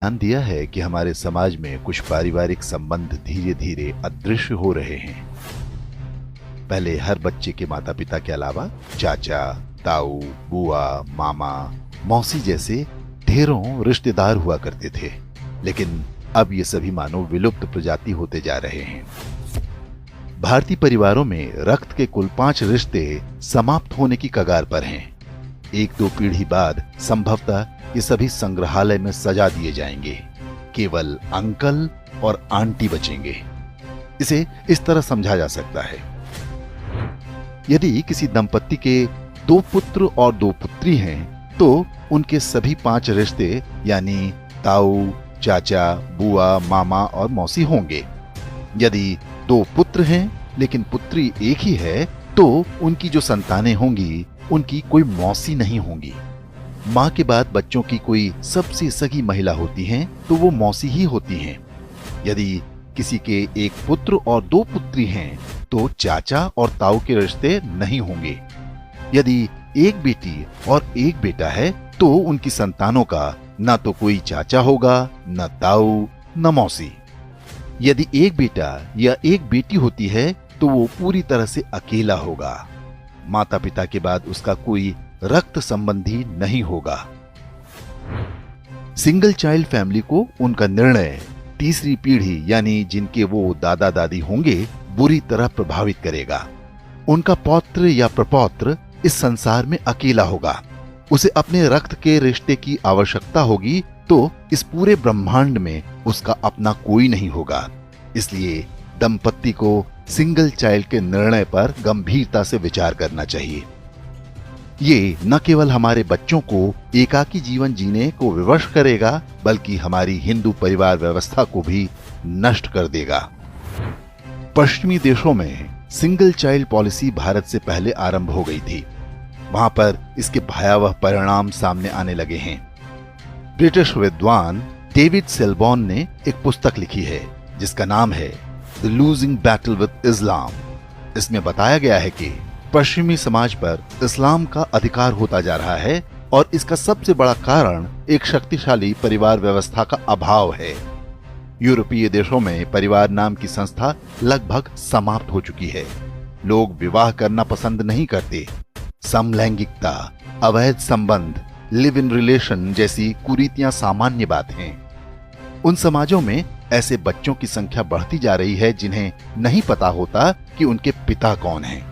ध्यान दिया है कि हमारे समाज में कुछ पारिवारिक संबंध धीरे धीरे अदृश्य हो रहे हैं। पहले हर बच्चे के माता पिता के अलावा चाचा, ताऊ, बुआ, मामा, मौसी जैसे ढेरों रिश्तेदार हुआ करते थे, लेकिन अब ये सभी मानो विलुप्त प्रजाति होते जा रहे हैं। भारतीय परिवारों में रक्त के कुल 5 रिश्ते समाप्त होने की कगार पर हैं। 1-2 पीढ़ी बाद संभवतः ये सभी संग्रहालय में सजा दिए जाएंगे। केवल अंकल और आंटी बचेंगे। इसे इस तरह समझा जा सकता है, यदि किसी दंपत्ति के 2 पुत्र और 2 पुत्री हैं, तो उनके सभी 5 रिश्ते यानी ताऊ, चाचा, बुआ, मामा और मौसी होंगे। यदि 2 पुत्र हैं लेकिन पुत्री एक ही है, तो उनकी जो संतानें होंगी उनकी कोई मौसी नहीं होंगी। माँ के बाद बच्चों की कोई सबसे सगी महिला होती हैं तो वो मौसी ही होती हैं। यदि किसी के 1 पुत्र और 2 पुत्री हैं तो चाचा और ताऊ के रिश्ते नहीं होंगे। यदि 1 बेटी और 1 बेटा है तो उनकी संतानों का न तो कोई चाचा होगा, न ताऊ, न मौसी। यदि 1 बेटा या 1 बेटी होती है तो वो पूरी तरह से अकेला होगा। माता पिता के बाद उसका कोई रक्त संबंधी नहीं होगा। सिंगल चाइल्ड फैमिली को उनका निर्णय तीसरी पीढ़ी यानी जिनके वो दादा दादी होंगे बुरी तरह प्रभावित करेगा। उनका पौत्र या प्रपौत्र इस संसार में अकेला होगा। उसे अपने रक्त के रिश्ते की आवश्यकता होगी, तो इस पूरे ब्रह्मांड में उसका अपना कोई नहीं होगा। इसलिए दंपत्ति को सिंगल चाइल्ड के निर्णय पर गंभीरता से विचार करना चाहिए। ये न केवल हमारे बच्चों को एकाकी जीवन जीने को विवश करेगा, बल्कि हमारी हिंदू परिवार व्यवस्था को भी नष्ट कर देगा। पश्चिमी देशों में सिंगल चाइल्ड पॉलिसी भारत से पहले आरंभ हो गई थी। वहां पर इसके भयावह परिणाम सामने आने लगे हैं। ब्रिटिश विद्वान डेविड सेलबॉर्न ने एक पुस्तक लिखी है जिसका नाम है द लूजिंग बैटल विद इस्लाम। इसमें बताया गया है कि पश्चिमी समाज पर इस्लाम का अधिकार होता जा रहा है और इसका सबसे बड़ा कारण एक शक्तिशाली परिवार व्यवस्था का अभाव है। यूरोपीय देशों में परिवार नाम की संस्था लगभग समाप्त हो चुकी है। लोग विवाह करना पसंद नहीं करते। समलैंगिकता, अवैध संबंध, लिव इन रिलेशन जैसी कुरीतियां सामान्य बात हैं। उन समाजों में ऐसे बच्चों की संख्या बढ़ती जा रही है जिन्हें नहीं पता होता कि उनके पिता कौन हैं।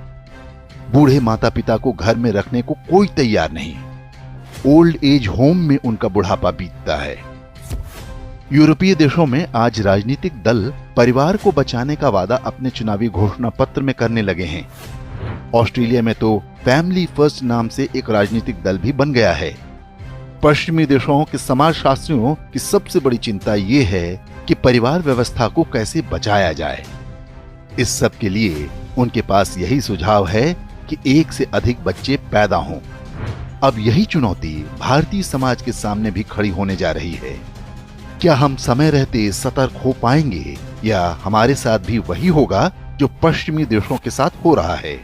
बूढ़े माता पिता को घर में रखने को कोई तैयार नहीं। ओल्ड एज होम में उनका बुढ़ापा बीतता है। यूरोपीय देशों में आज राजनीतिक दल परिवार को बचाने का वादा अपने चुनावी घोषणा पत्र में करने लगे हैं। ऑस्ट्रेलिया में तो फैमिली फर्स्ट नाम से एक राजनीतिक दल भी बन गया है। पश्चिमी देशों के समाजशास्त्रियों की सबसे बड़ी चिंता ये है कि परिवार व्यवस्था को कैसे बचाया जाए। इस सब के लिए उनके पास यही सुझाव है कि 1 से अधिक बच्चे पैदा हों। अब यही चुनौती भारतीय समाज के सामने भी खड़ी होने जा रही है। क्या हम समय रहते सतर्क हो पाएंगे या हमारे साथ भी वही होगा जो पश्चिमी देशों के साथ हो रहा है?